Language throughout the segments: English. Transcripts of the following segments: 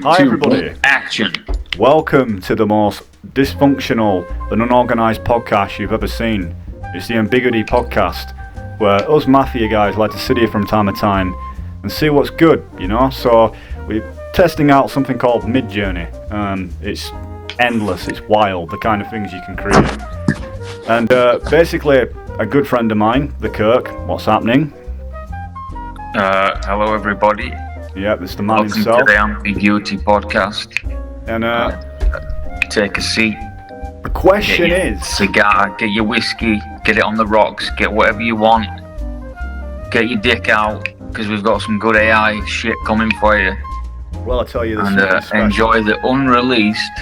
Hi everybody. Action. Welcome to the most dysfunctional and unorganised podcast you've ever seen. It's the Ambiguity podcast, where us mafia guys like to sit here from time to time and see what's good, you know? So we're testing out something called midjourney. It's endless, it's wild, the kind of things you can create. And basically, a good friend of mine, the Kirk, what's happening? Hello everybody. Yep, it's the man Welcome himself. to the Ambiguity podcast. And Take a seat. the question Get your is... cigar, get your whiskey, get it on the rocks, get whatever you want. Get your dick out, because we've got some good AI shit coming for you. Well, I'll tell you this. And enjoy the unreleased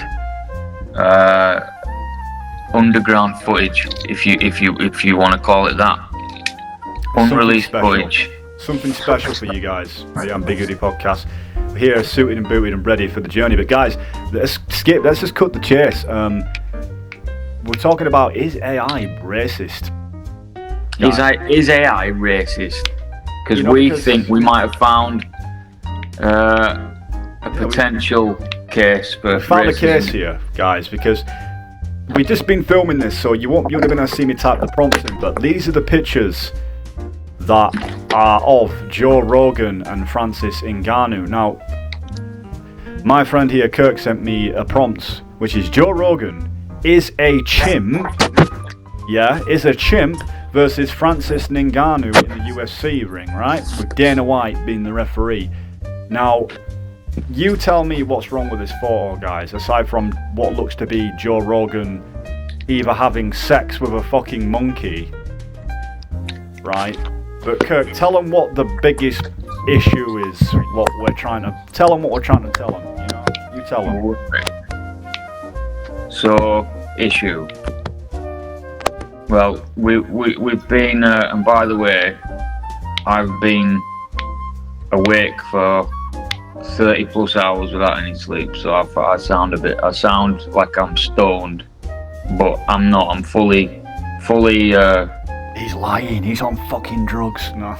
underground footage, if you want to call it that. Unreleased footage. Something special for you guys, the Ambiguity podcast. We're here suited and booted and ready for the journey. But guys, let's just cut the chase. We're talking about, is AI racist? Is AI racist? Because we think we might have found a potential case for We found racism. a case here, guys, because we've just been filming this, so you won't have been able to see me type the prompts in, but these are the pictures that are of Joe Rogan and Francis Ngannou. Now, my friend here, Kirk, sent me a prompt, which is Joe Rogan is a chimp, is a chimp versus Francis Ngannou in the UFC ring, right? With Dana White being the referee. Now, you tell me what's wrong with this photo, guys, aside from what looks to be Joe Rogan either having sex with a fucking monkey, right? But Kirk, tell them what the biggest issue is. What we're trying to tell them. You know, you tell them. So, issue. Well, we've been, and by the way, I've been awake for 30 plus hours without any sleep, so I sound like I'm stoned, but I'm not. I'm fully. He's lying. He's on fucking drugs. No.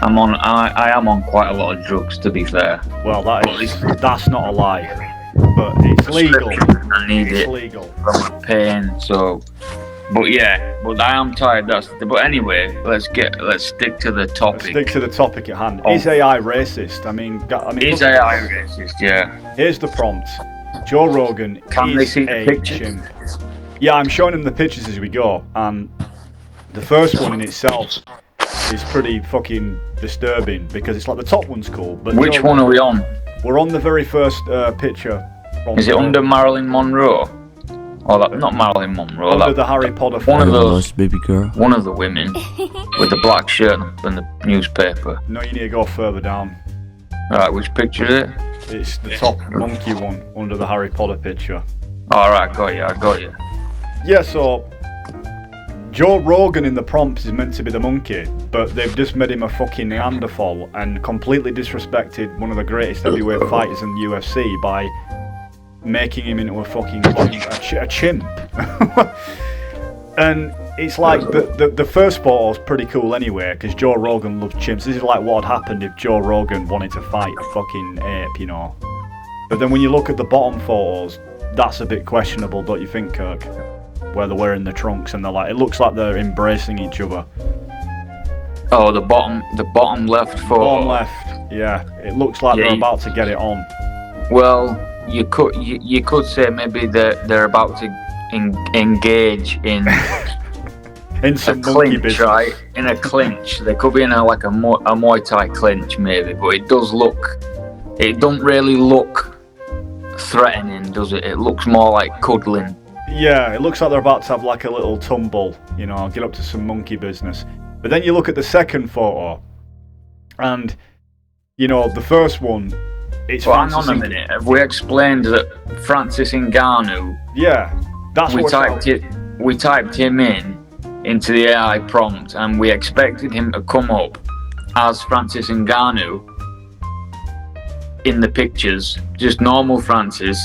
I am on quite a lot of drugs, to be fair. Well, that's not a lie, but it's legal. I need it's it legal. from my pain. So, but I am tired. But anyway, let's stick to the topic. Stick to the topic at hand. Is AI racist? I mean, is AI racist? Yeah. Here's the prompt. Joe Rogan Can they is see the a pictures? chimp. Yeah, I'm showing them the pictures as we go, and the first one in itself is pretty fucking disturbing because it's like the top one's cool, but Which one are we on? We're on the very first picture. Is it under Marilyn Monroe? Oh, not Marilyn Monroe. Under the Harry Potter one of film. those, baby girl. One of the women with the black shirt and the newspaper. No, you need to go further down. Alright, which picture is it? It's the top monkey one under the Harry Potter picture. Alright, I got you. Yeah, so Joe Rogan in the prompt is meant to be the monkey, but they've just made him a fucking Neanderthal and completely disrespected one of the greatest heavyweight fighters in the UFC by making him into a fucking a chimp. And it's like the first photo's pretty cool anyway, because Joe Rogan loves chimps. This is like what had happened if Joe Rogan wanted to fight a fucking ape, you know. But then when you look at the bottom photos, that's a bit questionable, don't you think, Kirk? Where they're wearing the trunks and they're like, it looks like they're embracing each other. Oh, the bottom left photo. Bottom left, yeah. It looks like they're about to get it on. Well, you could say maybe they're about to engage in in some a monkey clinch, business. right? In a clinch. They could be in a Muay Thai clinch, maybe, but it don't really look threatening, does it? It looks more like cuddling. Yeah, it looks like they're about to have like a little tumble, you know, get up to some monkey business. But then you look at the second photo, and, you know, the first one, it's Well, hang on a minute. Have we explained that Francis Ngannou? Yeah, that's we what typed it. We typed him into the AI prompt, and we expected him to come up as Francis Ngannou in the pictures, just normal Francis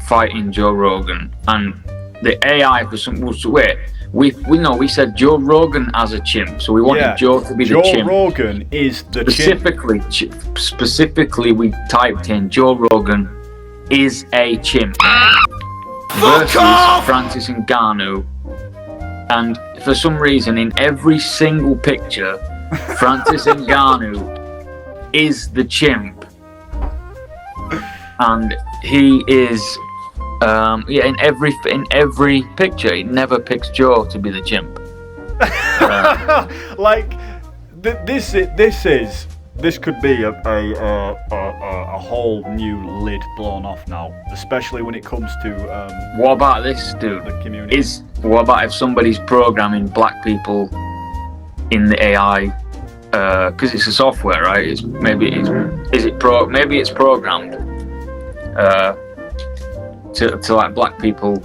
fighting Joe Rogan, and the AI for some. Wait, we said Joe Rogan as a chimp, so we wanted Joe to be the chimp. Joe Rogan is the Specifically, we typed in Joe Rogan is a chimp versus Francis Ngannou, and for some reason, in every single picture, Francis Ngannou is the chimp, and he is. In every picture, he never picks Joe to be the chimp. This could be a whole new lid blown off now, especially when it comes to what about this, dude? The community. What about if somebody's programming black people in the AI? Because it's a software, right? Maybe it's programmed. To like black people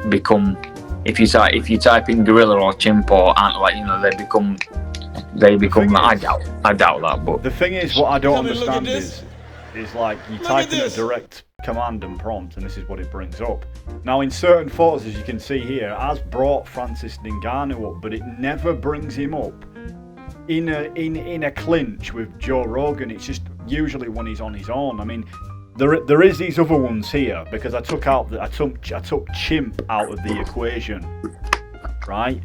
become, if you type in gorilla or chimp or ant, like, you know, they become. I doubt that. But the thing is, what I don't understand is like you type in a direct command and prompt, and this is what it brings up. Now, in certain photos, as you can see here, it has brought Francis Ngannou up, but it never brings him up in a clinch with Joe Rogan. It's just usually when he's on his own. I mean, there is these other ones here because I took chimp out of the equation, right?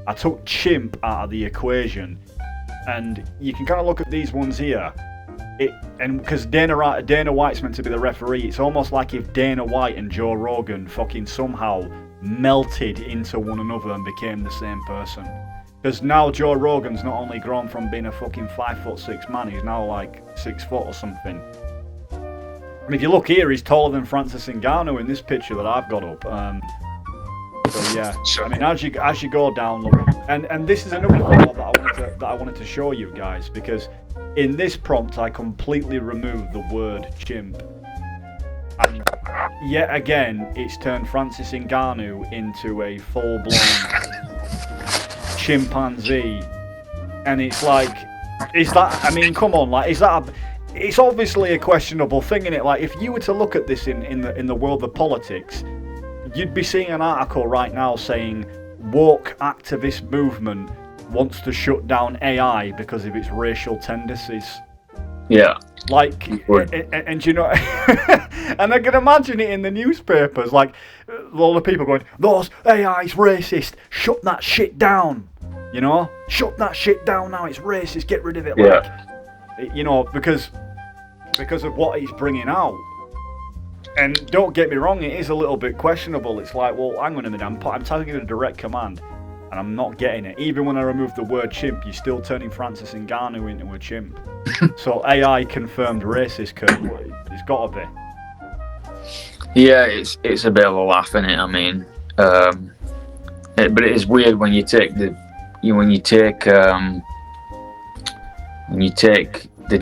I took chimp out of the equation, and you can kind of look at these ones here. And because Dana White's meant to be the referee, it's almost like if Dana White and Joe Rogan fucking somehow melted into one another and became the same person. Because now Joe Rogan's not only grown from being a fucking 5'6" man, he's now like 6 foot or something. And if you look here, he's taller than Francis Ngannou in this picture that I've got up. So yeah, I mean, as you go down, look, and this is another thing that I wanted to show you guys, because in this prompt I completely removed the word chimp, and yet again it's turned Francis Ngannou into a full-blown chimpanzee, and it's like, is that? I mean, come on, like, is that? It's obviously a questionable thing, innit? Like, if you were to look at this in the world of politics, you'd be seeing an article right now saying woke activist movement wants to shut down AI because of its racial tendencies. Yeah. Like, and you know, and I can imagine it in the newspapers, like, all the people going, "Those AI's racist, shut that shit down." You know? Shut that shit down now, it's racist, get rid of it. Like, you know, because of what he's bringing out. And don't get me wrong, it is a little bit questionable. It's like, well, hang on a minute, I'm telling you a direct command, and I'm not getting it. Even when I remove the word chimp, you're still turning Francis Ngannou into a chimp. So AI confirmed racist, Kurt. It's got to be. Yeah, it's a bit of a laugh, isn't it? I mean, but it is weird when you take the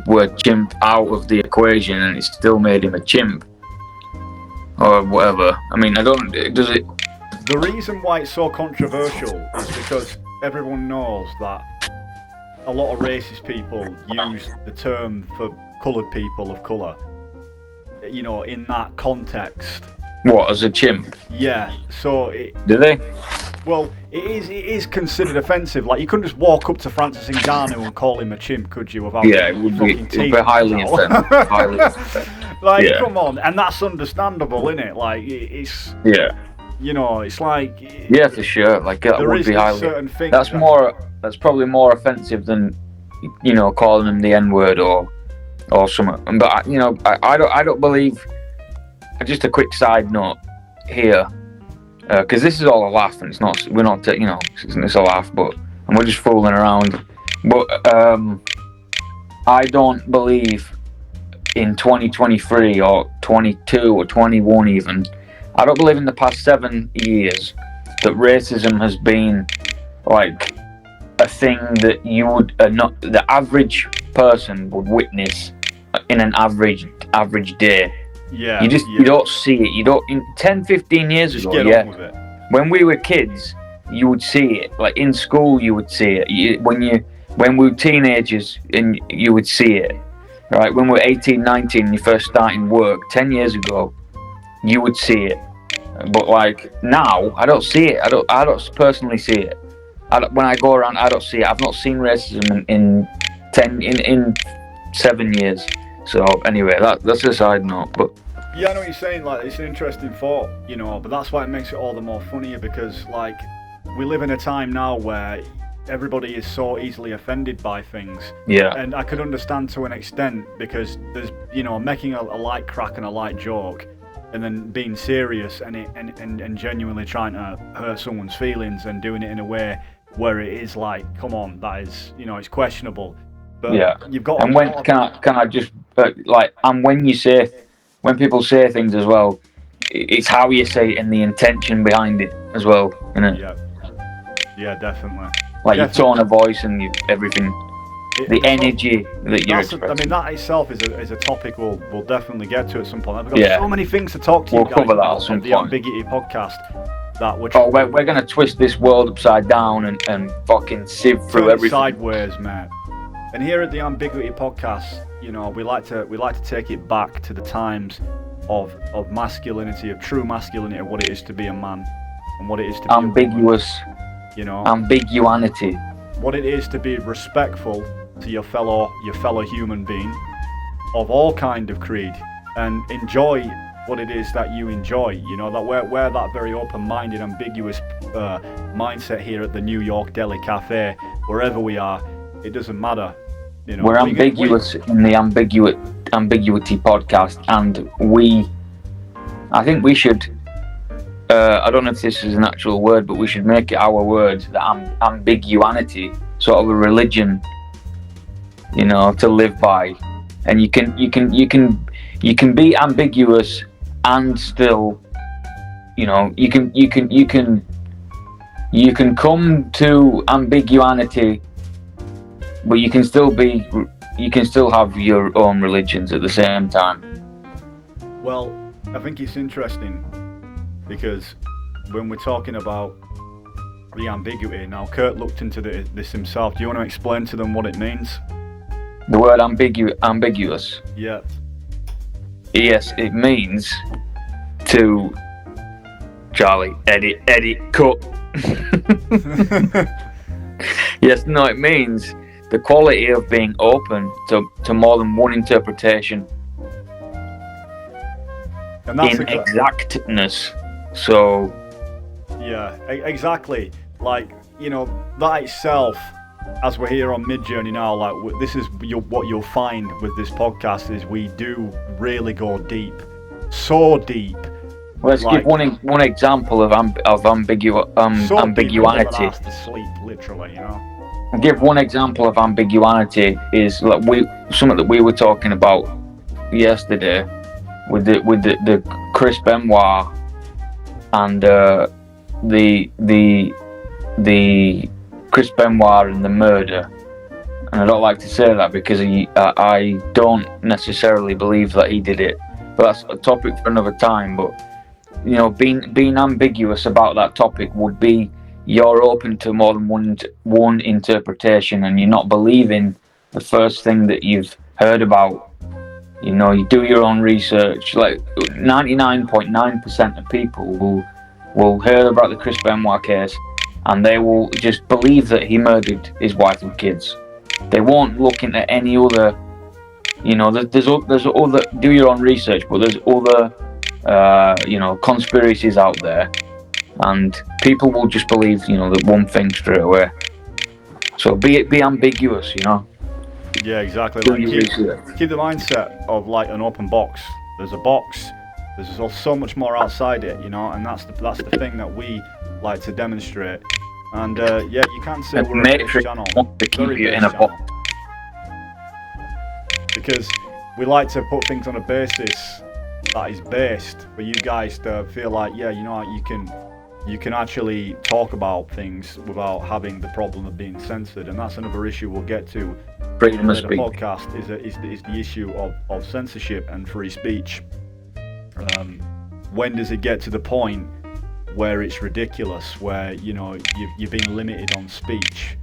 word chimp out of the equation, and it still made him a chimp. Or whatever. I mean, does it... The reason why it's so controversial is because everyone knows that a lot of racist people use the term for coloured people of colour, you know, in that context. What, as a chimp? Yeah, so... Do they? Well, it is considered offensive. Like, you couldn't just walk up to Francis Ngannou and call him a chimp, could you? Without it would be highly offensive. Like, come on, and that's understandable, isn't it? Like, it's... Yeah. You know, it's like... Yeah, for sure. Like, that would be highly... That's probably more offensive than, you know, calling him the N-word or something. But, you know, I don't believe... Just a quick side note here, because this is all a laugh, and we're not, you know, it's a laugh, and we're just fooling around. But I don't believe in 2023 or 22 or 21 even, I don't believe in the past 7 years that racism has been like a thing that you would the average person would witness in an average day. Yeah. You don't see it. You don't. In 10-15 years ago, when we were kids, you would see it. Like in school, you would see it. When we were teenagers, and you would see it. Right, when we were 18, 19, you first starting work 10 years ago, you would see it. But like now, I don't see it. I don't personally see it. When I go around, I don't see it. I've not seen racism in 7 years. So anyway, that's a side note. But yeah, I know what you're saying. Like, it's an interesting thought, you know. But that's why it makes it all the more funnier, because like we live in a time now where everybody is so easily offended by things. Yeah. And I could understand to an extent, because there's, you know, making a light crack and a light joke, and then being serious and genuinely trying to hurt someone's feelings and doing it in a way where it is like, come on, that is, you know, it's questionable. But yeah. you've got. And when can I just like, and when people say things as well, it's how you say it and the intention behind it as well, isn't it? Yeah. Yeah, definitely. Like your tone of voice and everything, the energy that you're expressing. I mean, that itself is a topic we'll definitely get to at some point. I've got so many things to talk to you guys cover that about at some the point. Ambiguity podcast. That we're going to twist this world upside down and fucking sieve through everything. Sideways, mate. And here at the Ambiguity podcast, you know, we like to take it back to the times of masculinity, of true masculinity, of what it is to be a man, and what it is to be ambiguous. You know, ambiguity. What it is to be respectful to your fellow human being of all kind of creed, and enjoy what it is that you enjoy. You know, that we're that very open-minded, ambiguous mindset here at the New York Deli Cafe. Wherever we are, it doesn't matter. You know, we're ambiguous in the ambiguity podcast, and I think we should. I don't know if this is an actual word, but we should make it our word. The ambiguity, sort of a religion, you know, to live by. And you can be ambiguous and still, you know, you can come to ambiguity, but you can still have your own religions at the same time. Well, I think it's interesting, because when we're talking about the ambiguity, now Kurt looked into this himself. Do you want to explain to them what it means? The word ambiguous? Yeah. Yes, it means to... Charlie, edit, cut. Yes, no, it means the quality of being open to more than one interpretation. And that's in exactness. So yeah, exactly. Like, you know, that itself, as we're here on Midjourney now, like this is what you'll find with this podcast, is we do really go deep, so deep. Let's give one example of ambiguity. To sleep, literally, you know. I'll give one example of ambiguity is like something that we were talking about yesterday with the Chris Benoit and the Chris Benoit and the murder. And I don't like to say that because I don't necessarily believe that he did it, but that's a topic for another time. But you know, being ambiguous about that topic would be you're open to more than one interpretation, and you're not believing the first thing that you've heard about. You know, you do your own research. Like 99.9% of people will hear about the Chris Benoit case, and they will just believe that he murdered his wife and kids. They won't look into any other. You know, there's other. Do your own research, but there's other. You know, conspiracies out there, and people will just believe, you know, that one thing straight away. So be ambiguous, you know. Yeah, exactly. Like keep the mindset of like an open box. There's a box. There's so much more outside it, you know, and that's the thing that we like to demonstrate. And yeah, you can't say we're a base channel. To keep you in a box. Because we like to put things on a basis that is based for you guys to feel like, yeah, you know, you can actually talk about things without having the problem of being censored. And that's another issue we'll get to in the podcast, is the issue of censorship and free speech. When does it get to the point where it's ridiculous, where, you know, you're being limited on speech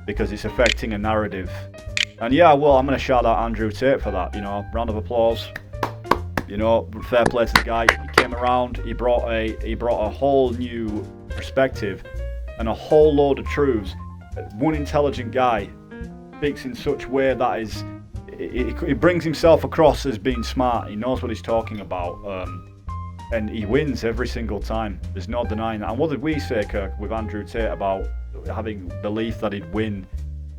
because it's affecting a narrative? And yeah, well, I'm going to shout out Andrew Tate for that, you know, round of applause. You know, fair play to the guy. He came around. He brought a whole new perspective and a whole load of truths. One intelligent guy speaks in such a way that is, he brings himself across as being smart. He knows what he's talking about, and he wins every single time. There's no denying that. And what did we say, Kirk, with Andrew Tate about having belief that he'd win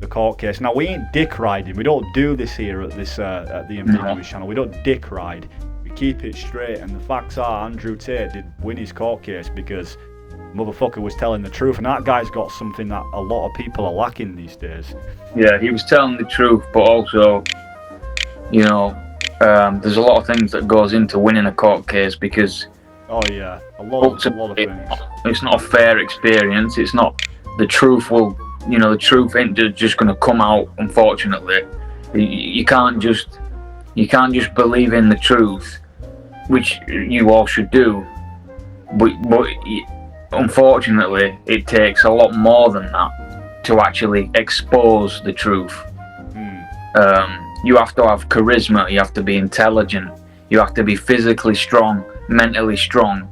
the court case? Now, we ain't dick riding. We don't do this here at this at the Ambiguous channel. We don't dick ride. We keep it straight. And the facts are, Andrew Tate did win his court case because motherfucker was telling the truth, and that guy's got something that a lot of people are lacking these days. Yeah, he was telling the truth, but also, you know, there's a lot of things that goes into winning a court case because oh yeah, a lot of things. It's not a fair experience. It's not the truth the truth ain't just going to come out. Unfortunately, you can't just believe in the truth, which you all should do, but unfortunately, it takes a lot more than that to actually expose the truth. You have to have charisma, you have to be intelligent, you have to be physically strong, mentally strong,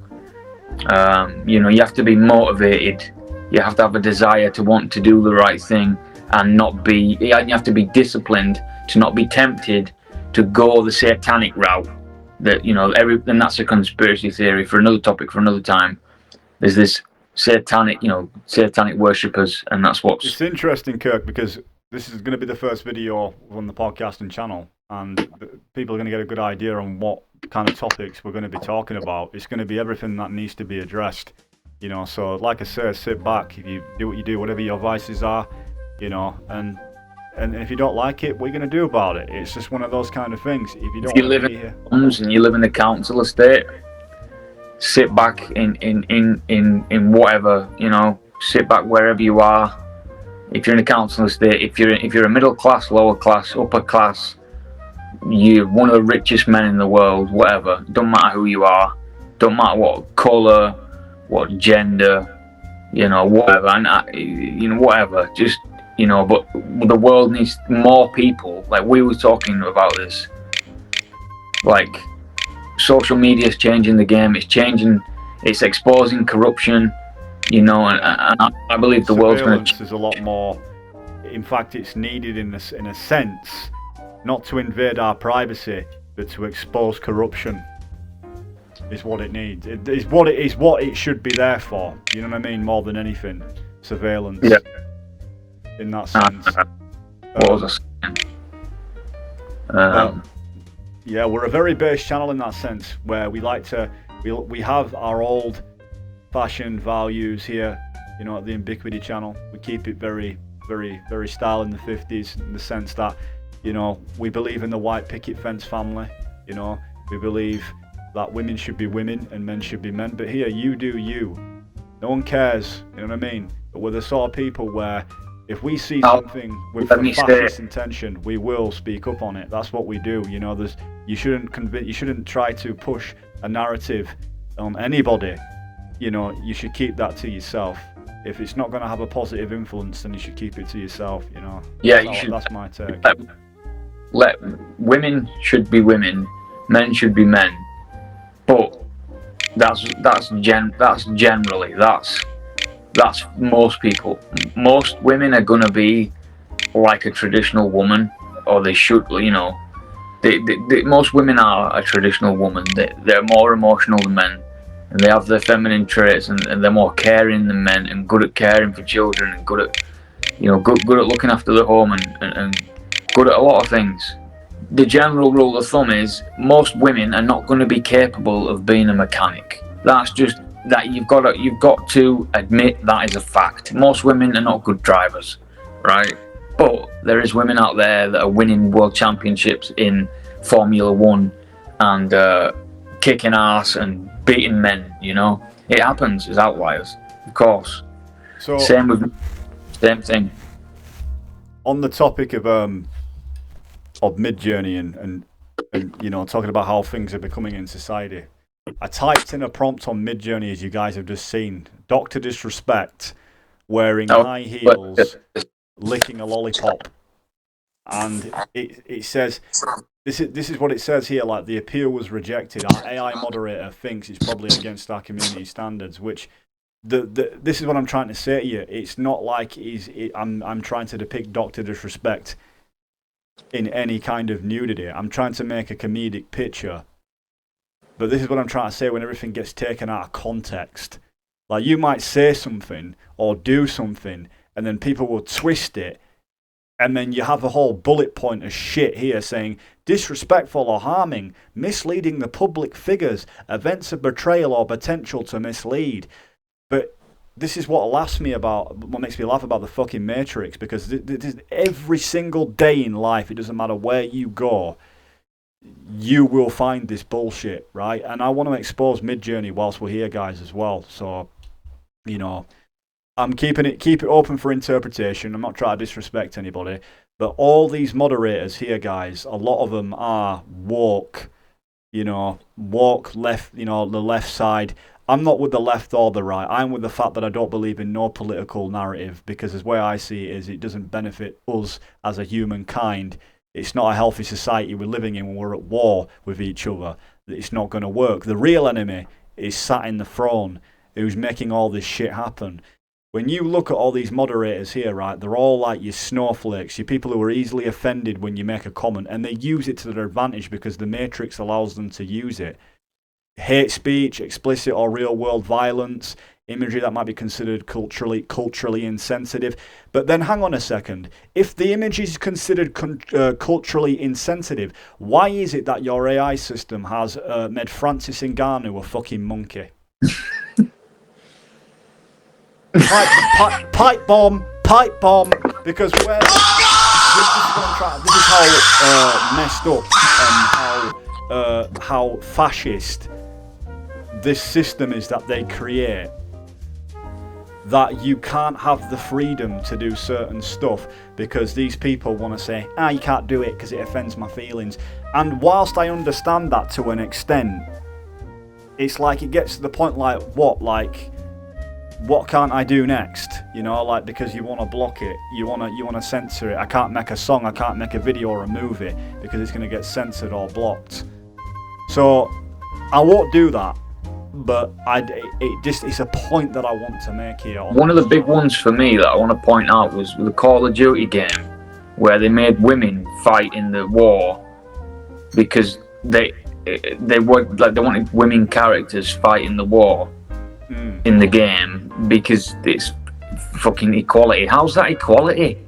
you have to be motivated, you have to have a desire to want to do the right thing and you have to be disciplined to not be tempted to go the satanic route. And that's a conspiracy theory for another topic for another time. There's this satanic worshippers, and that's what's... It's interesting, Kirk, because this is going to be the first video on the podcasting channel, and people are going to get a good idea on what kind of topics we're going to be talking about. It's going to be everything that needs to be addressed, so like I said, sit back, if you do what you do, whatever your vices are, and if you don't like it, what are you going to do about it? It's just one of those kind of things. If you live in homes and you live in the council estate, sit back in whatever, sit back wherever you are. If you're in a council estate, if you're a middle class, lower class, upper class, you're one of the richest men in the world, whatever, don't matter who you are, don't matter what colour, what gender, whatever, and whatever, just, but the world needs more people. Like we were talking about this, like social media is changing the game. It's exposing corruption, and I believe the world's going to. There's a lot more. In fact, it's needed in a sense, not to invade our privacy, but to expose corruption. Is what it needs. It is what it should be there for. You know what I mean? More than anything, surveillance. Yeah. In that sense. What was I saying? Yeah, we're a very base channel in that sense, where we like to, we have our old-fashioned values here, at the Ambiguity channel. We keep it very, very, very style in the 50s, in the sense that, we believe in the white picket fence family. We believe that women should be women and men should be men. But here, you do you. No one cares. You know what I mean? But we're the sort of people where, if we see something with a fascist intention, we will speak up on it. That's what we do. You shouldn't try to push a narrative on anybody. You should keep that to yourself. If it's not going to have a positive influence, then you should keep it to yourself. Yeah, that's my take. Let women should be women, men should be men. But that's generally that's most people. Most women are gonna be like a traditional woman, or they should. Most women are a traditional woman. They're more emotional than men, and they have their feminine traits, and they're more caring than men, and good at caring for children, and good at good at looking after the home, and good at a lot of things. The general rule of thumb is most women are not going to be capable of being a mechanic. That's just that you've got to admit that is a fact. Most women are not good drivers, right? But there is women out there that are winning world championships in Formula One and kicking ass and beating men. It happens as outliers, of course. So same thing. On the topic of midjourney and talking about how things are becoming in society, I typed in a prompt on midjourney, as you guys have just seen, drdisrespect, wearing high heels, licking a lollipop, and it says, This is what it says here. Like, the appeal was rejected. Our AI moderator thinks it's probably against our community standards. Which, this is what I'm trying to say to you. It's not like I'm trying to depict Dr. Disrespect in any kind of nudity. I'm trying to make a comedic picture. But this is what I'm trying to say when everything gets taken out of context. Like, you might say something or do something, and then people will twist it. And then you have a whole bullet point of shit here saying disrespectful or harming, misleading the public figures, events of betrayal or potential to mislead. But this is what laughs me about, what makes me laugh about the fucking Matrix, because every single day in life, it doesn't matter where you go, you will find this bullshit, right? And I want to expose Midjourney whilst we're here, guys, as well. So, you know, I'm keep it open for interpretation. I'm not trying to disrespect anybody, but all these moderators here, guys, a lot of them are woke, woke left, the left side. I'm not with the left or the right. I'm with the fact that I don't believe in no political narrative, because as way I see it is, it doesn't benefit us as a humankind. It's not a healthy society we're living in when we're at war with each other. It's not going to work. The real enemy is sat in the throne, who's making all this shit happen. When you look at all these moderators here, right, they're all like your snowflakes, your people who are easily offended when you make a comment, and they use it to their advantage because the Matrix allows them to use it. Hate speech, explicit or real-world violence, imagery that might be considered culturally insensitive. But then hang on a second. If the image is considered culturally insensitive, why is it that your AI system has made Francis Ngannou a fucking monkey? Pipe bomb, because this is how messed up and how fascist this system is that they create, that you can't have the freedom to do certain stuff because these people want to say, you can't do it because it offends my feelings. And whilst I understand that to an extent, it's like it gets to the point like, what can't I do next? Because you want to block it, you want to censor it. I can't make a song, I can't make a video or a movie because it's going to get censored or blocked. So I won't do that, but it's a point that I want to make here. One of the big ones for me that I want to point out was the Call of Duty game, where they made women fight in the war because they wanted women characters fighting the war. In the game because it's fucking equality. How's that equality?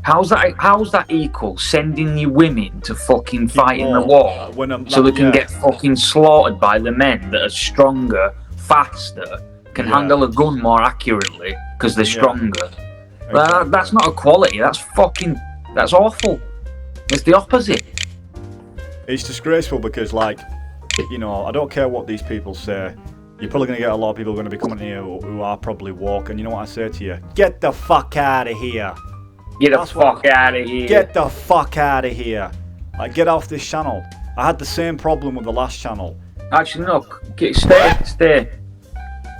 How's that equal? Sending you women to fucking fight in the war so they can get fucking slaughtered by the men that are stronger, faster, can handle a gun more accurately because they're stronger. Exactly. That's not equality. That's awful. It's the opposite. It's disgraceful because, I don't care what these people say. You're probably going to get a lot of people going to be coming here who are probably woke, and you know what I say to you? Get the fuck out of here. Get the fuck out of here. Get the fuck out of here. Get off this channel. I had the same problem with the last channel. Actually, no. Stay.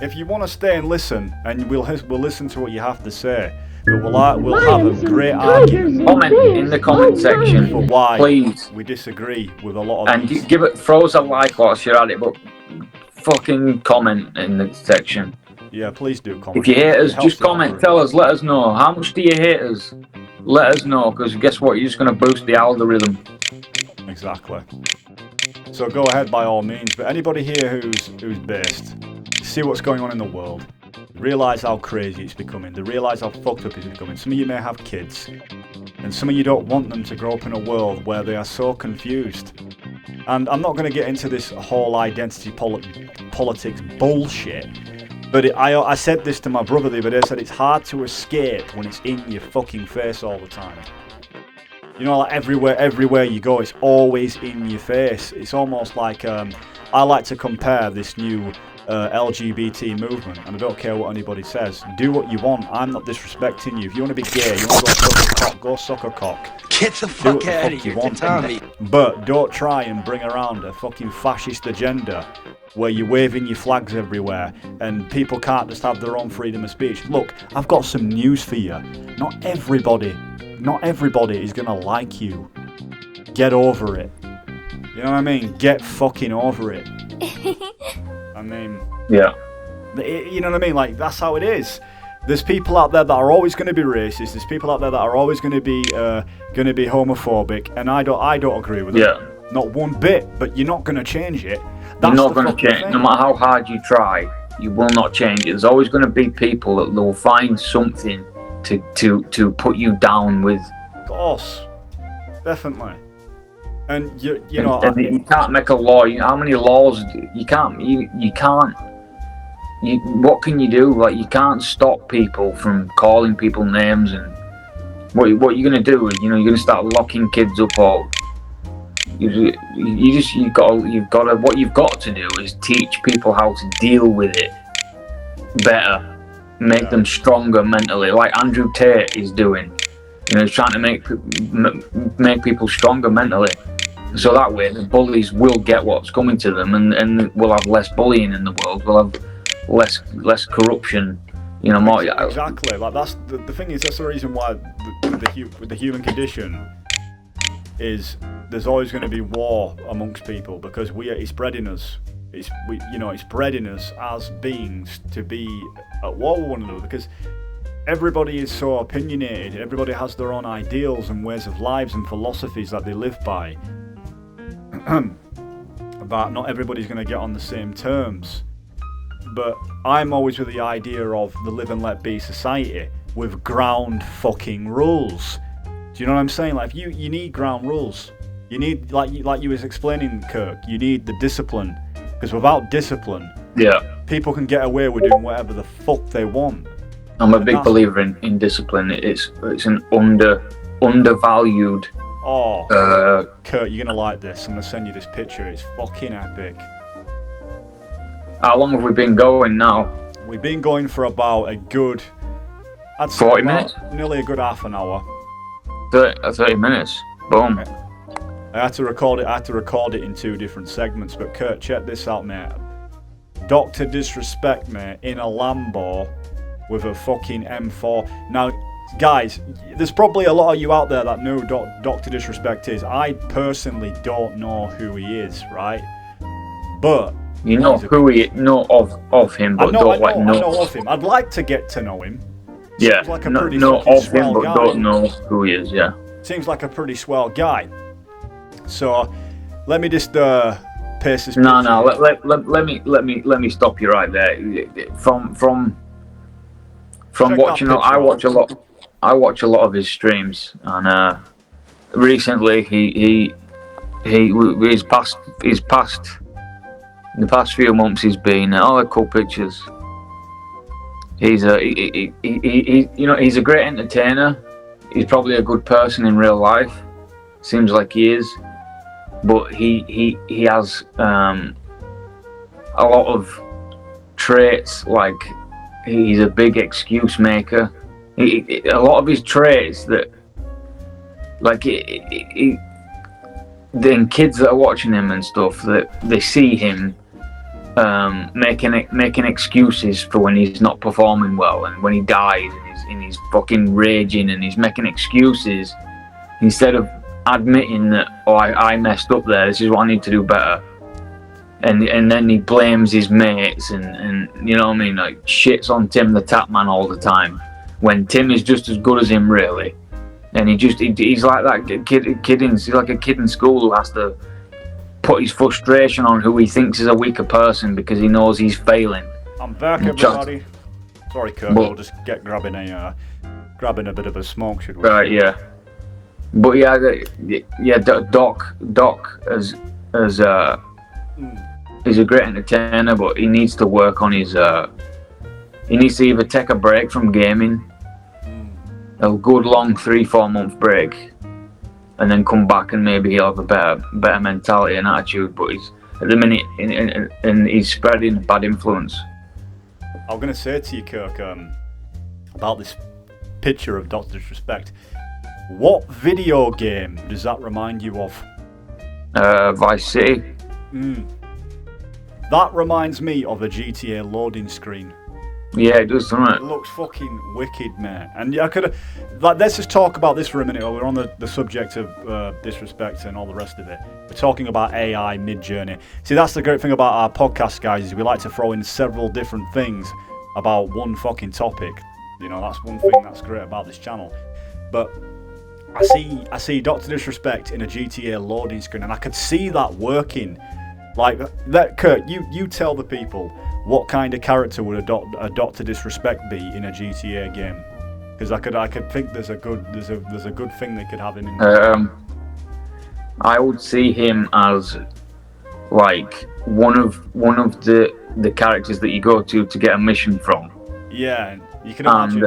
If you want to stay and listen, and we'll listen to what you have to say, but we'll have a great argument. Comment in the comment section for why please we disagree with a lot of these. And throw us a like whilst you're at it, but fucking comment in the section. Yeah, please do comment. If you hate us, just comment, tell us, let us know. How much do you hate us? Let us know, because guess what? You're just going to boost the algorithm. Exactly. So go ahead by all means. But anybody here who's based, see what's going on in the world. Realise how crazy it's becoming. They realise how fucked up it's becoming. Some of you may have kids, and some of you don't want them to grow up in a world where they are so confused. And I'm not going to get into this whole identity politics bullshit, but I said this to my brother the other day. I said it's hard to escape when it's in your fucking face all the time. Everywhere you go, it's always in your face. It's almost like I like to compare this new LGBT movement, and I don't care what anybody says. Do what you want. I'm not disrespecting you. If you want to be gay, you want to go suck a cock, go suck a cock. Get the fuck out of here, Tommy. But don't try and bring around a fucking fascist agenda where you're waving your flags everywhere and people can't just have their own freedom of speech. Look, I've got some news for you. Not everybody is gonna like you. get over it. You know what I mean? Get fucking over it. I mean, Yeah. you know what I mean? Like, that's how it is. There's people out there that are always going to be racist. There's people out there that are always going to be homophobic, and I don't agree with them. Yeah. Not one bit. But you're not going to change it. You're That's not the going to fucking change. thing. No matter how hard you try, you will not change it. There's always going to be people that will find something to put you down with. Of course, definitely. And you know, And you can't make a law. How many laws? You can't. You can't. What can you do? Like, you can't stop people from calling people names, and what you're gonna do is, you're gonna start locking kids up, or you've got to. What you've got to do is teach people how to deal with it better, make them stronger mentally, like Andrew Tate is doing. He's trying to make people stronger mentally, so that way the bullies will get what's coming to them, and we'll have less bullying in the world. We'll have less corruption, more. Exactly. Like, that's the thing is, that's the reason why the human condition is there's always going to be war amongst people, because it's bred in us. It's bred in us as beings to be at war with one another, because everybody is so opinionated. Everybody has their own ideals and ways of lives and philosophies that they live by. But not everybody's going to get on the same terms. But I'm always with the idea of the live and let be society with ground fucking rules. Do you know what I'm saying? Like, you need ground rules. You need, like you was explaining, Kirk, you need the discipline. Because without discipline, people can get away with doing whatever the fuck they want. I'm a big believer in discipline. It's an undervalued. Oh, Kurt, you're gonna like this. I'm gonna send you this picture. It's fucking epic. How long have we been going now? We've been going for about a good, I'd say 40 minutes? Nearly a good half an hour. 30 minutes. Boom. I had to record it in 2 different segments, but Kurt, check this out, mate. Dr. Disrespect, mate, in a Lambo with a fucking M4. Now, guys, there's probably a lot of you out there that know Dr. Disrespect is. I personally don't know who he is, right? But you know who he know of him, but don't like know. I know of him. I'd like to get to know him. Yeah, Seems like a pretty know fucking of him, swell but guy. don't know who he is. Yeah. Seems like a pretty swell guy. So let me just paste this. No. Let me stop you right there. From watching, I watch a lot of his streams, and recently his past. In the past few months, he's been they're cool pictures. He's he's a great entertainer. He's probably a good person in real life. Seems like he is, but he has a lot of traits, like he's a big excuse maker. A lot of his traits that, like, then kids that are watching him and stuff, that they see him making excuses for when he's not performing well, and when he dies, and he's fucking raging, and he's making excuses instead of admitting that, I messed up there, this is what I need to do better. And then he blames his mates, and you know what I mean, like, shits on Tim the Tap Man all the time, when Tim is just as good as him, really. And he's like that kid he's like a kid in school who has to put his frustration on who he thinks is a weaker person because he knows he's failing. I'm back, everybody. Sorry, Kurt, we'll just get grabbing a bit of a smoke, should we? Right, yeah. But yeah, Doc as he's a great entertainer, but he needs to work on his. He needs to either take a break from gaming, a good long 3-4 month break, and then come back, and maybe he'll have a better mentality and attitude. But he's at the minute, and he's spreading bad influence. I was going to say to you, Kirk, about this picture of Dr. Disrespect. What video game does that remind you of? Vice City. That reminds me of a GTA loading screen. Yeah, it does, doesn't It it? looks fucking wicked, mate. And I could like, let's just talk about this for a minute. While we're on the subject of disrespect and all the rest of it. We're talking about AI Midjourney. See, that's the great thing about our podcast, guys, is we like to throw in several different things about one fucking topic. You know, that's one thing that's great about this channel. But I see Dr. Disrespect in a GTA loading screen, and I could see that working. Like that, Kurt. You tell the people what kind of character would a Dr. Disrespect be in a GTA game? Because I could think there's a good thing they could have him in. I would see him as like one of the characters that you go to get a mission from. Yeah, you can imagine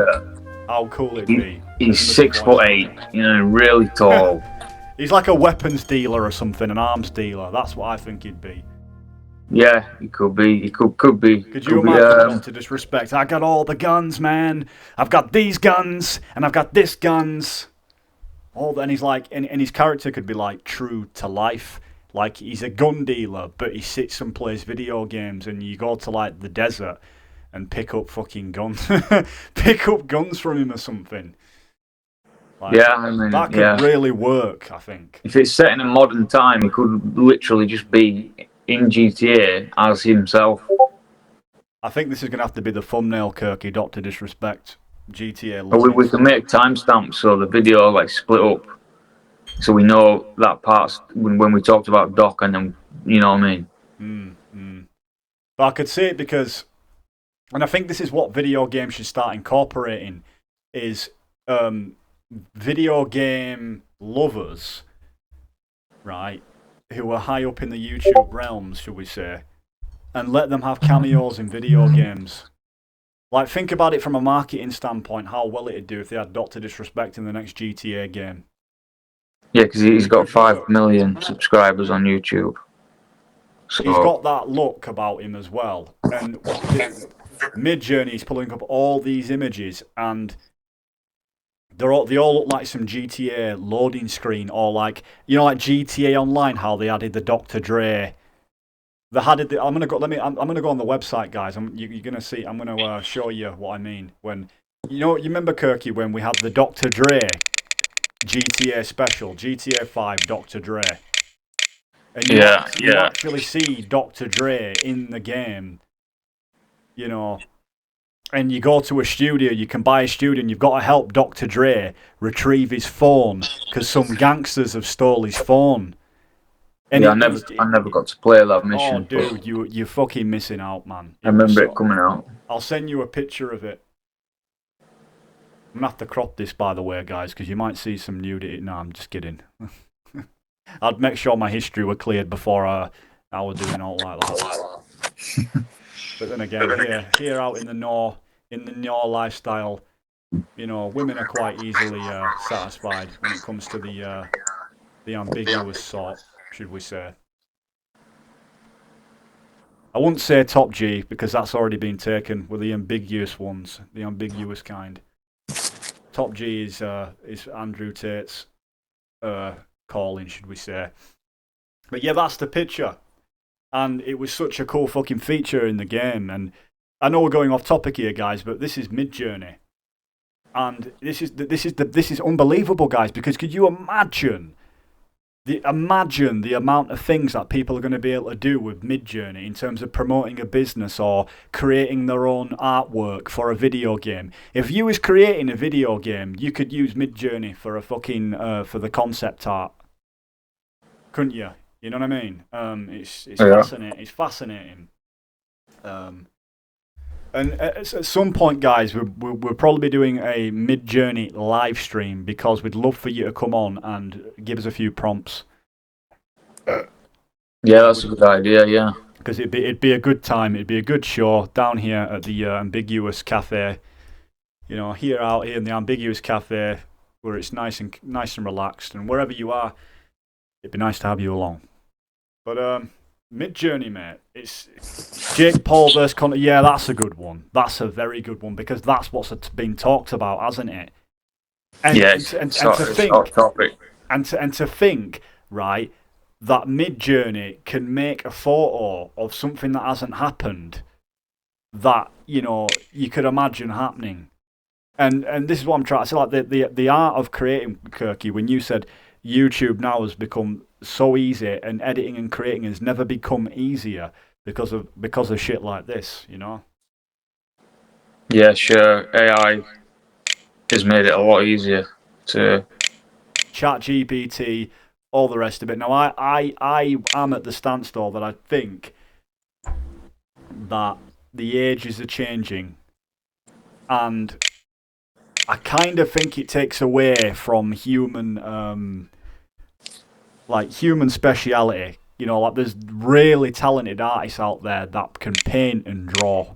how cool it'd be. He's 6'8", you know, really tall. He's like a weapons dealer or something, an arms dealer. That's what I think he'd be. Yeah, he could be. He could be. Could you imagine Dr. Disrespect? I got all the guns, man. I've got these guns, and I've got this guns. And he's like, and his character could be like true to life. Like he's a gun dealer, but he sits and plays video games, and you go to like the desert and pick up fucking guns, pick up guns from him or something. Like, yeah, I mean, that could really work, I think. If it's set in a modern time, he could literally just be in GTA as himself. I think this is going to have to be the thumbnail, Kirky, Dr. Disrespect, GTA. But we can make timestamps so the video like split up, so we know that part's when we talked about Doc, and then you know what I mean. But I could see it because, and I think this is what video games should start incorporating, is video game lovers, right, who are high up in the YouTube realms, should we say, and let them have cameos in video games. Like, think about it from a marketing standpoint, how well it'd do if they had Dr. Disrespect in the next GTA game. Yeah, because he's got 5 million subscribers on YouTube. So he's got that look about him as well. And Midjourney is pulling up all these images, and they all look like some GTA loading screen, or like, you know, like GTA Online, how they added the Dr. Dre. They had it. I'm gonna go on the website, guys. You're gonna see. I'm gonna show you what I mean. When you remember, Kirky, when we had the Dr. Dre GTA special, GTA 5 Dr. Dre, and you actually see Dr. Dre in the game, you know. And you go to a studio, you can buy a studio, and you've got to help Dr. Dre retrieve his phone because some gangsters have stole his phone. And yeah, I never got to play that mission. Oh, dude, you're fucking missing out, man. I remember it coming out. I'll send you a picture of it. I'm gonna have to crop this, by the way, guys, because you might see some nudity. No, I'm just kidding. I'd make sure my history were cleared before I was doing all like that. But then again, here out in the Nor lifestyle, you know, women are quite easily satisfied when it comes to the ambiguous sort, should we say. I wouldn't say top G because that's already been taken with the ambiguous ones, the ambiguous kind. Top G is Andrew Tate's calling, should we say. But yeah, that's the picture. And it was such a cool fucking feature in the game. And I know we're going off topic here, guys, but this is Midjourney. And this is unbelievable, guys, because could you imagine the amount of things that people are going to be able to do with Midjourney in terms of promoting a business or creating their own artwork for a video game? If you was creating a video game, you could use Midjourney for a fucking for the concept art, couldn't you? You know what I mean? It's fascinating. It's fascinating. And at some point, guys, we'll probably be doing a Midjourney live stream because we'd love for you to come on and give us a few prompts. Yeah, that's a good idea. Yeah, because it'd be a good time. It'd be a good show down here at the Ambiguous Cafe. You know, out here in the Ambiguous Cafe, where it's nice and relaxed, and wherever you are, it'd be nice to have you along. But Midjourney, mate, it's Jake Paul versus Conor. Yeah, that's a good one. That's a very good one because that's what's been talked about, hasn't it? And, yes, and to think, right, that Midjourney can make a photo of something that hasn't happened that, you know, you could imagine happening. And this is what I'm trying to say, like the art of creating, Kirky, when you said YouTube now has become so easy and editing and creating has never become easier because of shit like this, you know? Yeah, sure. AI has made it a lot easier to ChatGPT, all the rest of it. Now, I am at the stance, though, that I think that the ages are changing, and I kind of think it takes away from human, human speciality. You know, like there's really talented artists out there that can paint and draw.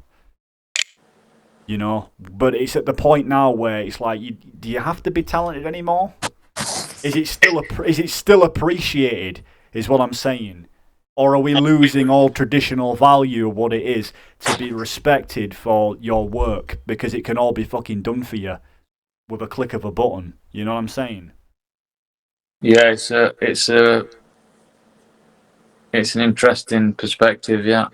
You know, but it's at the point now where it's like, do you have to be talented anymore? Is it still appreciated? Is what I'm saying, or are we losing all traditional value of what it is to be respected for your work because it can all be fucking done for you with a click of a button? You know what I'm saying? Yeah, it's an interesting perspective. Yeah.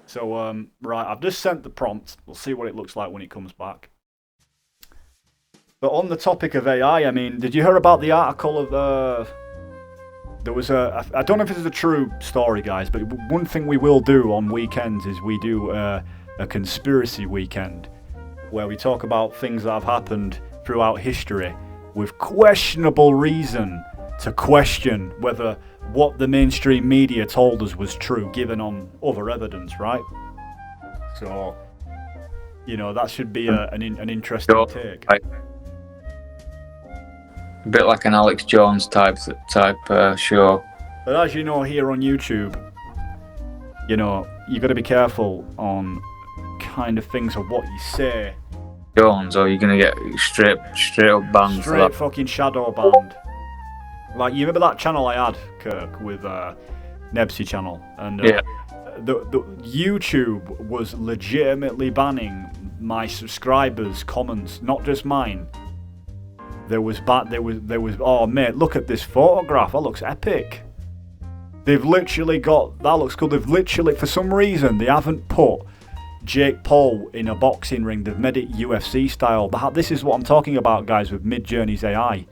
So, right, I've just sent the prompt. We'll see what it looks like when it comes back. But on the topic of AI, I mean, did you hear about the article of there was I don't know if this is a true story, guys, but one thing we will do on weekends is we do a conspiracy weekend where we talk about things that have happened throughout history with questionable reason to question whether what the mainstream media told us was true, given on other evidence, right? So, you know, that should be an interesting take. A bit like an Alex Jones type show. But as you know, here on YouTube, you know, you got to be careful on kind of things of what you say. Jones, or you're gonna get straight up banned. Straight fucking shadow banned. Like, you remember that channel I had, Kirk, with Nebsy channel, and yeah. The YouTube was legitimately banning my subscribers' comments, not just mine. There was oh mate, look at this photograph, that looks epic. They've literally got, that looks cool, they've literally, for some reason, they haven't put Jake Paul in a boxing ring, they've made it UFC style. This is what I'm talking about, guys, with Midjourney's AI.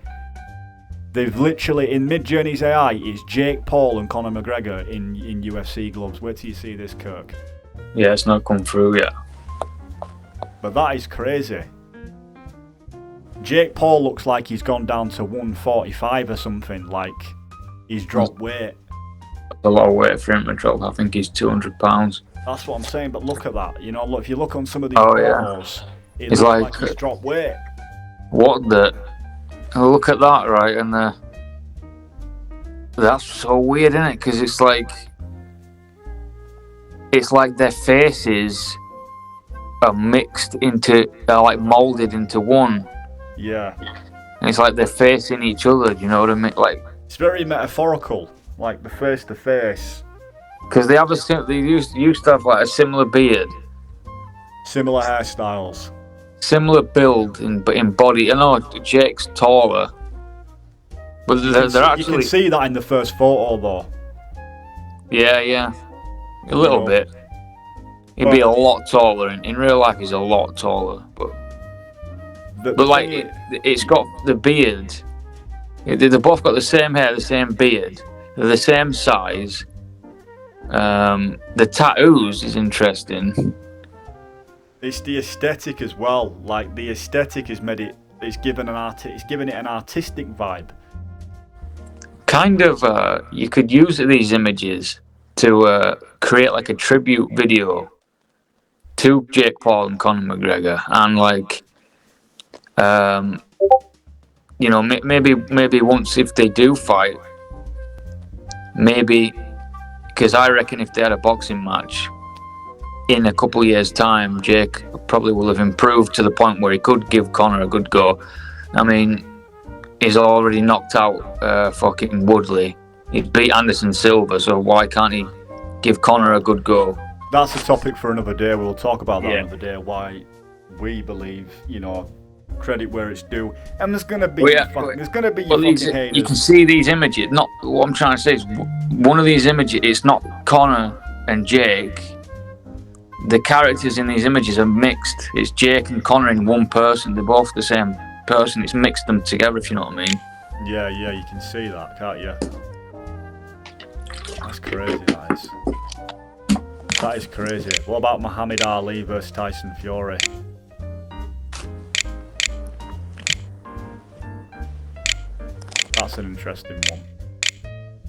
They've literally, in Midjourney's AI, it's Jake Paul and Conor McGregor in UFC gloves. Wait till you see this, Kirk. Yeah, it's not come through yet. But that is crazy. Jake Paul looks like he's gone down to 145 or something, like he's dropped weight. A lot of weight for him to drop. I think he's 200 pounds. That's what I'm saying, but look at that. You know, look, if you look on some of these photos, it looks like he's dropped weight. What the? Look at that, right? And that's so weird, isn't it? Because it's like their faces are mixed into, like molded into one. Yeah. And it's like they're facing each other. Do you know what I mean? Like, it's very metaphorical, like the face to face. Because they used to have like a similar beard, similar hairstyles. Similar build in body. I know Jake's taller, but they're actually. You can see that in the first photo, though. Yeah, a little bit. He'd be a lot taller. In real life, he's a lot taller, but like it's got the beard. They both got the same hair, the same beard. They're the same size. The tattoos is interesting. It's the aesthetic as well. Like, the aesthetic has made it. It's given it an artistic vibe. Kind of. You could use these images to create like a tribute video to Jake Paul and Conor McGregor, and like, you know, maybe once if they do fight, maybe, because I reckon if they had a boxing match in a couple of years' time, Jake probably will have improved to the point where he could give Conor a good go. I mean, he's already knocked out fucking Woodley. He beat Anderson Silva, so why can't he give Conor a good go? That's a topic for another day. We'll talk about that another day. Why we believe, you know, credit where it's due. And there's gonna be there's gonna be fucking haters. You can see these images. Not what I'm trying to say is one of these images. It's not Conor and Jake. the characters in these images are mixed. It's Jake and Connor in one person. They're both the same person. It's mixed them together, if you know what I mean. Yeah, you can see that, can't you? That's crazy, that is. That is crazy. What about Muhammad Ali versus Tyson Fury? That's an interesting one.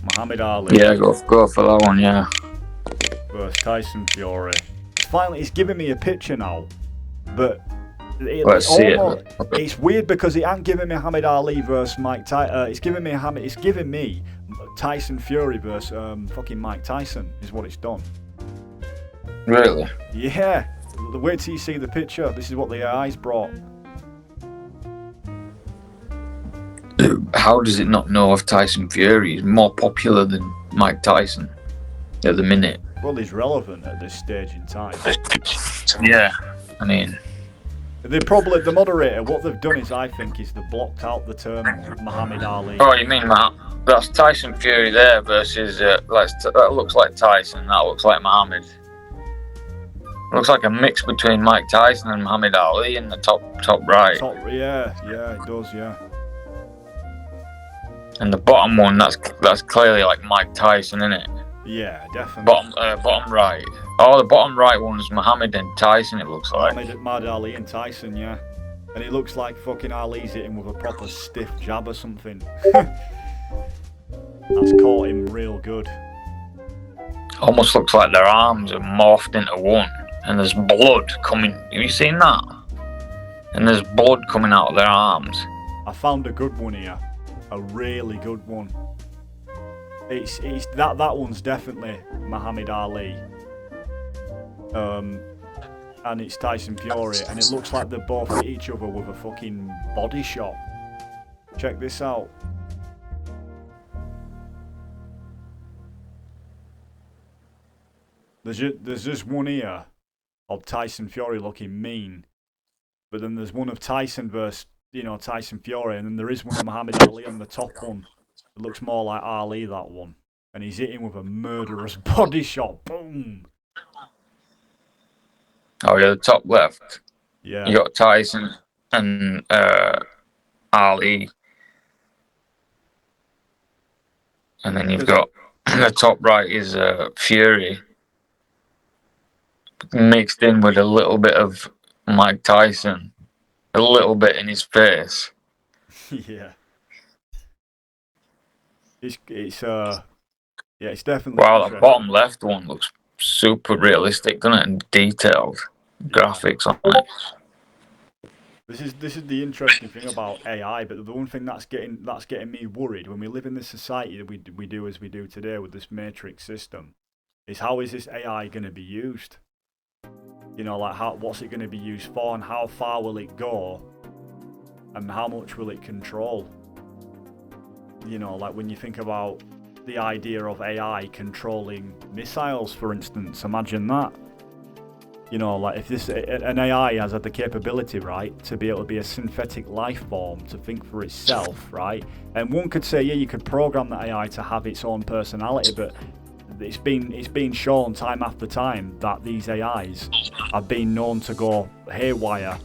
Muhammad Ali. Yeah, go for that one, yeah. Versus Tyson Fury. Finally, he's giving me a picture now, but Let's see it. It's weird because it ain't giving me Muhammad Ali versus Mike Tyson. It's giving me Tyson Fury versus fucking Mike Tyson is what it's done. Really? Yeah. Wait till you see the picture. This is what the AI's brought. How does it not know if Tyson Fury is more popular than Mike Tyson at the minute? Well, he's relevant at this stage in time. Yeah, I mean... The moderator, what they've done is, I think, is they've blocked out the term Muhammad Ali. Oh, you mean Matt? That's Tyson Fury there versus, that looks like Tyson, that looks like Muhammad. Looks like a mix between Mike Tyson and Muhammad Ali in the top right. Yeah, it does, yeah. And the bottom one, that's clearly like Mike Tyson, isn't it? Yeah, definitely. Bottom right. Oh, the bottom right one's Muhammad and Tyson, it looks like. Muhammad Ali and Tyson, yeah. And it looks like fucking Ali's hitting with a proper stiff jab or something. That's caught him real good. Almost looks like their arms are morphed into one. And there's blood coming. Have you seen that? And there's blood coming out of their arms. I found a good one here. A really good one. It's that one's definitely Muhammad Ali. And it's Tyson Fury, and it looks like they both hit each other with a fucking body shot. Check this out. There's just one here of Tyson Fury looking mean, but then there's one of Tyson versus Tyson Fury, and then there is one of Muhammad Ali on the top one. It looks more like Ali, that one, and he's hitting with a murderous body shot. Boom. Oh yeah, the top left. Yeah. You got Tyson and Ali, and then you've got the top right is Fury, mixed in with a little bit of Mike Tyson, a little bit in his face. Yeah. It's definitely. Wow, the bottom left one looks super realistic, doesn't it? And detailed graphics on it. This is the interesting thing about AI, but the one thing that's getting me worried when we live in this society that we do as we do today with this matrix system, is how is this AI going to be used? What's it going to be used for, and how far will it go, and how much will it control? When you think about the idea of AI controlling missiles, for instance, imagine that. If an AI has had the capability, right, to be able to be a synthetic life form, to think for itself, right? And one could say, yeah, you could program the AI to have its own personality, but it's been shown time after time that these AIs have been known to go haywire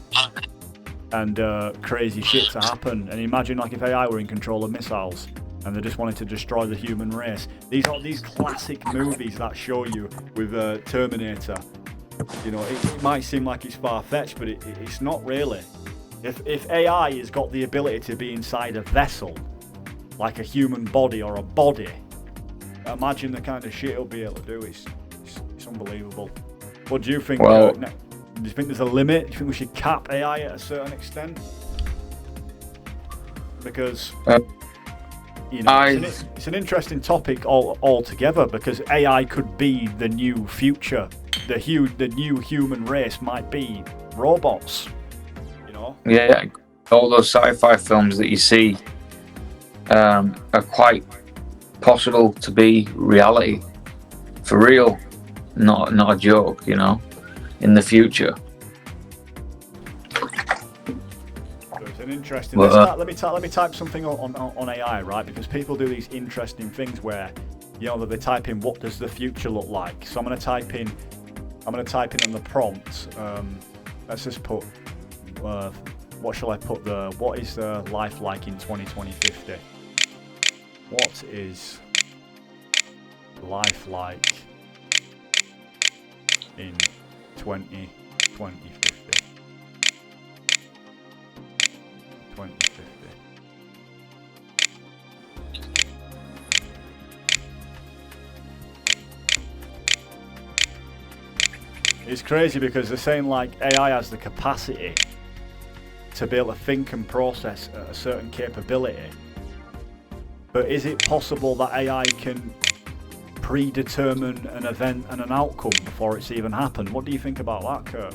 and crazy shit to happen. And imagine if AI were in control of missiles and they just wanted to destroy the human race. These classic movies that show you with Terminator. It might seem like it's far-fetched, but it's not really. If AI has got the ability to be inside a vessel, like a human body or a body, imagine the kind of shit it'll be able to do. It's unbelievable. What do you think? Well, do you think there's a limit? Do you think we should cap AI at a certain extent? Because it's an interesting topic altogether, because AI could be the new future. The new human race might be robots. Yeah, all those sci-fi films that you see are quite possible to be reality, for real, not a joke. In the future. It's an interesting. Let me type something on AI, right? Because people do these interesting things where, they type in what does the future look like. So I'm going to type in I'm going to type in on the prompt. Let's just put, what shall I put there? What is life like in 2050? What is life like in 2050? 2050. It's crazy because they're saying like AI has the capacity to be able to think and process at a certain capability. But is it possible that AI can predetermine an event and an outcome before it's even happened? What do you think about that, Kirk?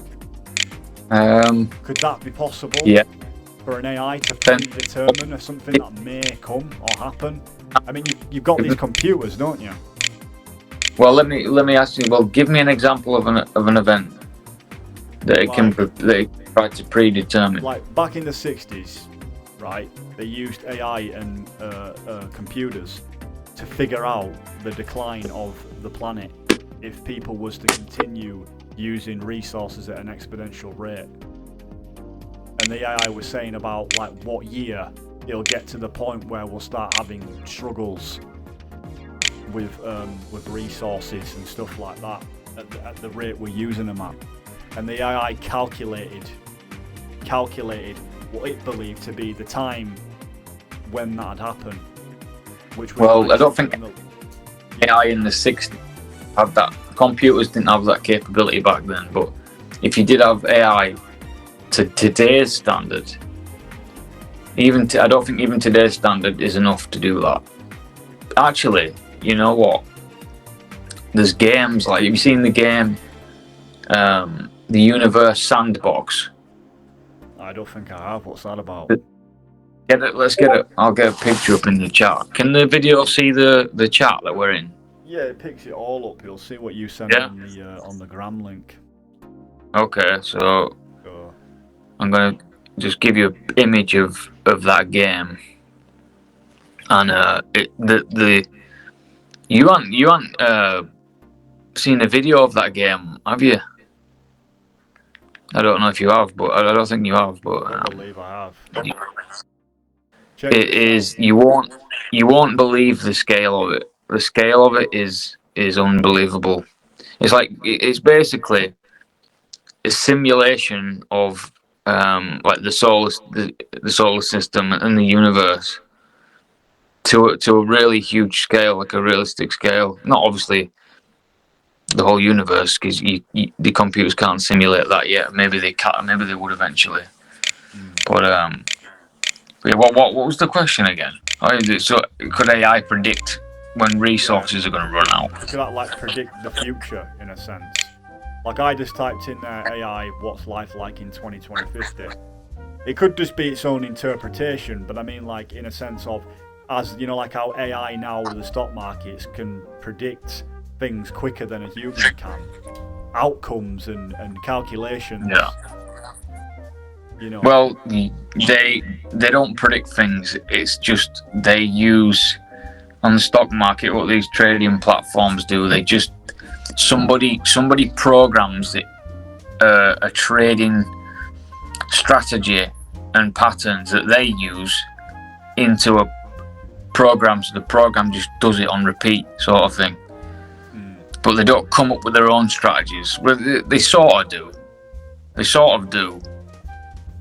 Could that be possible? Yeah. For an AI to predetermine something that may come or happen? I mean, you've got these computers, don't you? Well, let me ask you. Well, give me an example of an event that it can try to predetermine. Like back in the 60s, right? They used AI and computers to figure out the decline of the planet if people was to continue using resources at an exponential rate. And the AI was saying about like what year it'll get to the point where we'll start having struggles with resources and stuff like that at the rate we're using them at. And the AI calculated what it believed to be the time when that had happened. Which was I don't think AI in the 60s had that. Computers didn't have that capability back then, but if you did have AI to today's standard, I don't think even today's standard is enough to do that. Actually, you know what? There's games like, have you seen the game, the Universe Sandbox? I don't think I have. What's that about? Let's get it. I'll get a picture up in the chat. Can the video see the chat that we're in? Yeah, it picks it all up. You'll see what you sent on the gram link. Okay, so I'm gonna just give you an image of that game, and you haven't seen a video of that game, have you? I don't know if you have, but I don't think you have. But I believe I have. It is. You won't believe the scale of it. The scale of it is unbelievable. It's basically a simulation of like the solar system and the universe to a really huge scale, like a realistic scale. Not obviously the whole universe, because the computers can't simulate that yet. Maybe they can. Maybe they would eventually. But yeah, what was the question again? So could AI predict when resources are going to run out? Could that like predict the future in a sense? Like I just typed in there AI, what's life like in 2050? It could just be its own interpretation, but I mean like in a sense of, as you know, like how AI now with the stock markets can predict things quicker than a human can. Outcomes and calculations. Yeah. You know. Well, they don't predict things. It's just they use on the stock market what these trading platforms do. They just somebody programs it, a trading strategy and patterns that they use into a program, so the program just does it on repeat, sort of thing. But they don't come up with their own strategies. Well, they sort of do.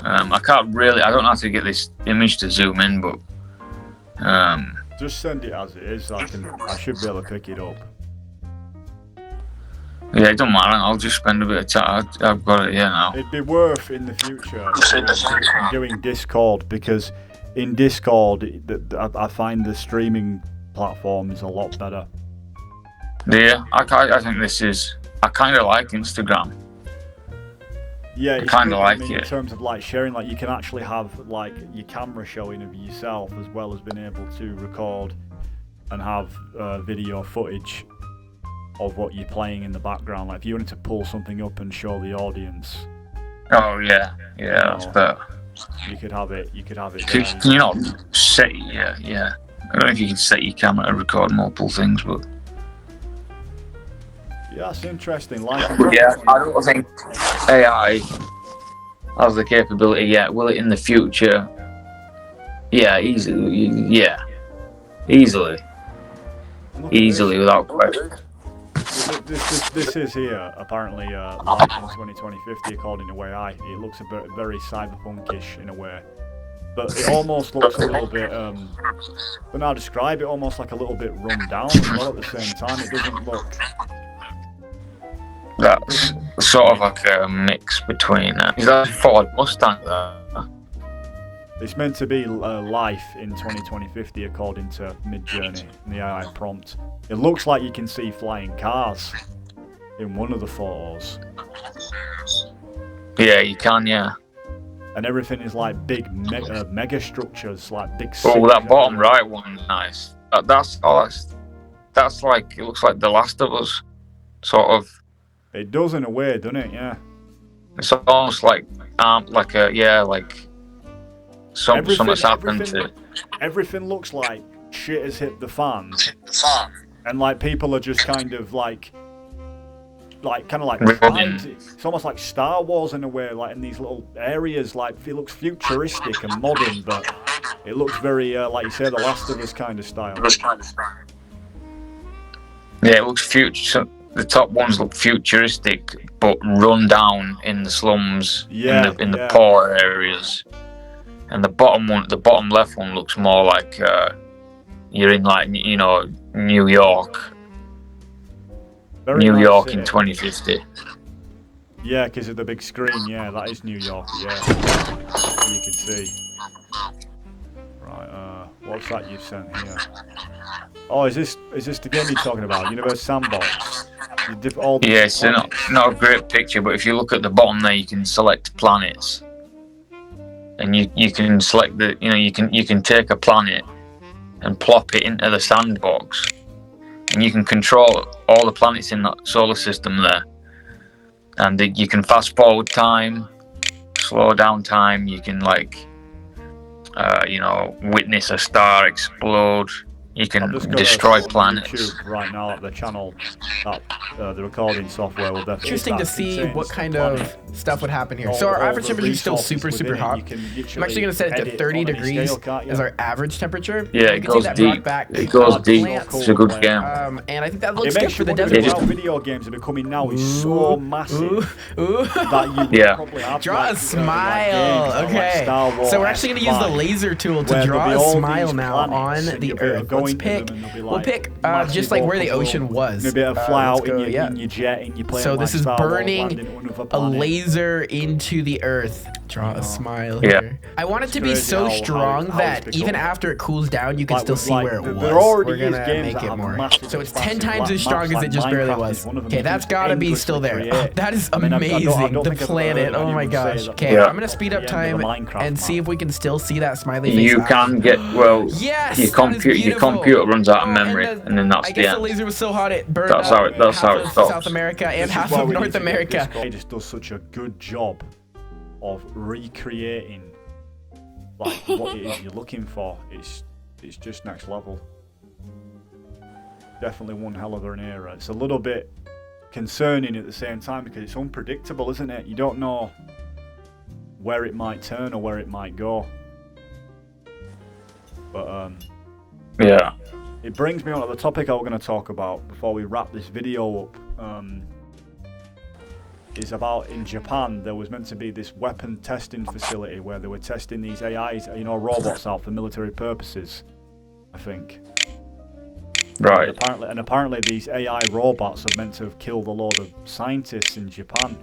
I don't know how to get this image to zoom in, but just send it as it is. I should be able to pick it up. Yeah, it don't matter. I'll just spend a bit of time. I've got it here now. It'd be worth in the future doing Discord, because in Discord I find the streaming platform is a lot better. Yeah, I think this is. I kind of like Instagram. Yeah, I kind of like it. In terms of like sharing, like you can actually have like your camera showing of yourself as well as being able to record and have video footage of what you're playing in the background. Like if you wanted to pull something up and show the audience. Oh yeah, that's better. You could have it. Can you not set? Yeah. I don't know if you can set your camera to record multiple things, but Yeah, that's interesting. Like, Yeah, I don't think AI has the capability yet. Will it in the future? Yeah, easily. Yeah, easily, look at easily, this. without question. This is here apparently life in 2050 according to AI. It looks a bit very cyberpunkish in a way, but it almost looks a little bit. When I describe it, almost like a little bit run down as well. At the same time, it doesn't look. That's sort of like a mix between. Is that a Ford Mustang there? It's meant to be life in 2050 according to midjourney and the AI prompt. It looks like you can see flying cars in one of the photos. Yeah, you can. Yeah. And everything is like big mega structures, like big. Oh, that bottom right one's nice. That's like, it looks like The Last of Us, sort of. It does in a way, doesn't it? Yeah. It's almost like something's happened to it. Everything looks like shit has hit the fan, and like people are just kind of like it's almost like Star Wars in a way, like in these little areas. Like it looks futuristic and modern, but it looks very like you say, The Last of Us kind of style. Yeah, it looks future. The top ones look futuristic, but run down in the slums, in the poor areas. And the bottom left one looks more like you're in, like, you know, New York. Very New nice York city. in 2050. Yeah, because of the big screen. Yeah, that is New York. Yeah, you can see. Right. What's that you've sent here? Oh, is this the game you're talking about? Universe Sandbox. Yeah, it's not a great picture, but if you look at the bottom there, you can select planets, and you can select you can take a planet and plop it into the sandbox, and you can control all the planets in that solar system there, and you can fast forward time, slow down time. You can witness a star explode. You can destroy planets. YouTube right now at the channel that the recording software will definitely. Interesting to see what kind of stuff would happen here. So our average temperature is still super hot. I'm actually going to set it to 30 degrees as our average temperature. Yeah, it goes deep. It goes deep. It's a good game. And I think that looks good for the desert. How video games are becoming now is so massive that you probably have draw a smile. Okay, so we're actually going to use the laser tool to draw a smile now on the Earth. We'll pick just like where the ocean was. Maybe a fly out in your jet and you play. So this is burning a laser into the Earth. Draw a smile here. I want it to be so strong that even after it cools down, you can still see where it was. We're gonna make it more. So it's 10 times as strong as it just barely was. Okay, that's gotta be still there. Oh, that is amazing. The planet. Oh my gosh. Okay, I'm gonna speed up time and see if we can still see that smiley face. You can get your computer runs out of memory, and then that's I the guess end. the laser was so hot it burned That's how it stops. South America and half of North America. It just does such a good job of recreating like what it is you're looking for. It's just next level. Definitely one hell of an era. It's a little bit concerning at the same time because it's unpredictable, isn't it? You don't know where it might turn or where it might go. But yeah, it brings me on to the topic I was going to talk about before we wrap this video up. Is about in Japan there was meant to be this weapon testing facility where they were testing these AIs, robots out for military purposes, I think. Right. And apparently these AI robots are meant to have killed a load of scientists in Japan.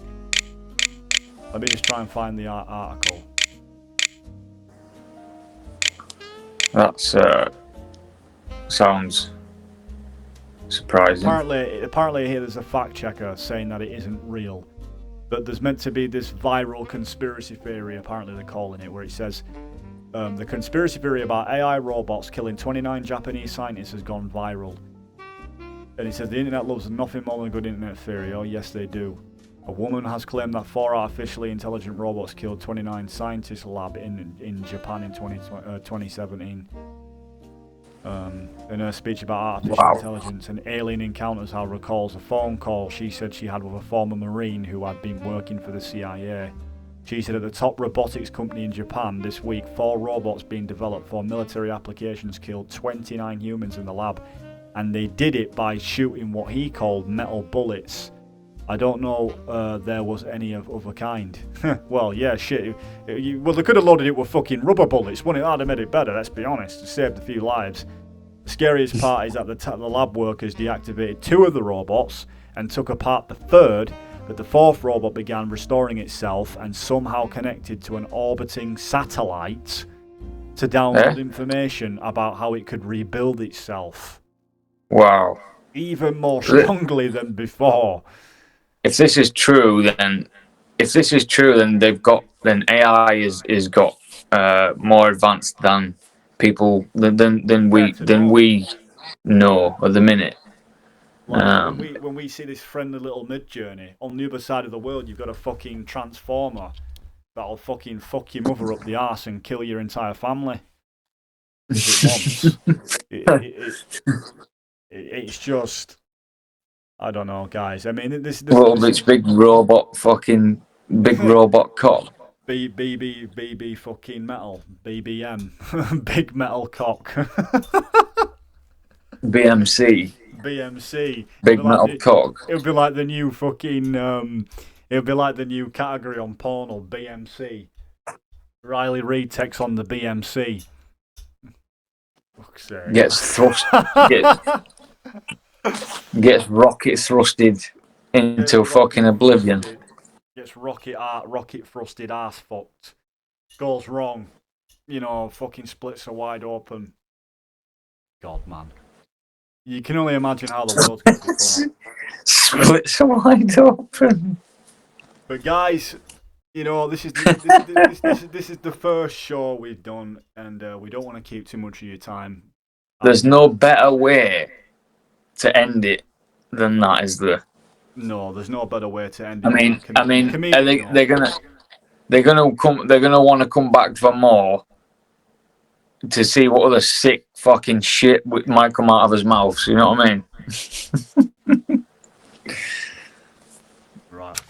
Let me just try and find the article. That's sounds surprising. Apparently here there's a fact checker saying that it isn't real. But there's meant to be this viral conspiracy theory, apparently they're calling it, where it says the conspiracy theory about AI robots killing 29 Japanese scientists has gone viral. And it says the internet loves nothing more than a good internet theory. Oh yes they do. A woman has claimed that 4 artificially intelligent robots killed 29 scientists lab in Japan in 2017. In her speech about artificial intelligence and alien encounters, Hal recalls a phone call she said she had with a former Marine who had been working for the CIA. She said at the top robotics company in Japan this week, 4 robots being developed for military applications killed 29 humans in the lab, and they did it by shooting what he called metal bullets. I don't know there was any of other kind. Well, yeah, shit. Well, they could have loaded it with fucking rubber bullets, wouldn't it? That'd have made it better, let's be honest. It saved a few lives. The scariest part is that the lab workers deactivated 2 of the robots and took apart the 3rd, but the 4th robot began restoring itself and somehow connected to an orbiting satellite to download information about how it could rebuild itself. Wow. Even more strongly than before. If this is true, then AI is got more advanced than people than we know at the minute. Like when we see this friendly little midjourney, on the other side of the world, you've got a fucking transformer that'll fucking fuck your mother up the arse and kill your entire family if it wants. It's just, I don't know, guys. I mean, this big robot cock. BB fucking metal. BBM. Big metal cock. BMC. Big metal cock. It would be like the new fucking, it would be like the new category on porno, BMC. Riley Reid takes on the BMC. Fuck's sake. Gets thrust. Gets rocket thrusted into fucking oblivion. Gets rocket thrusted ass fucked. Goes wrong. You know, fucking splits are wide open. God, man. You can only imagine how the world's going to become. Splits are wide open. But guys, you know, this is the first show we've done, and we don't want to keep too much of your time. There's no better way to end it than that, is there? No, there's no better way to end it. I mean, are they're gonna want to come back for more to see what other sick fucking shit might come out of his mouth. You know what I mean? Right.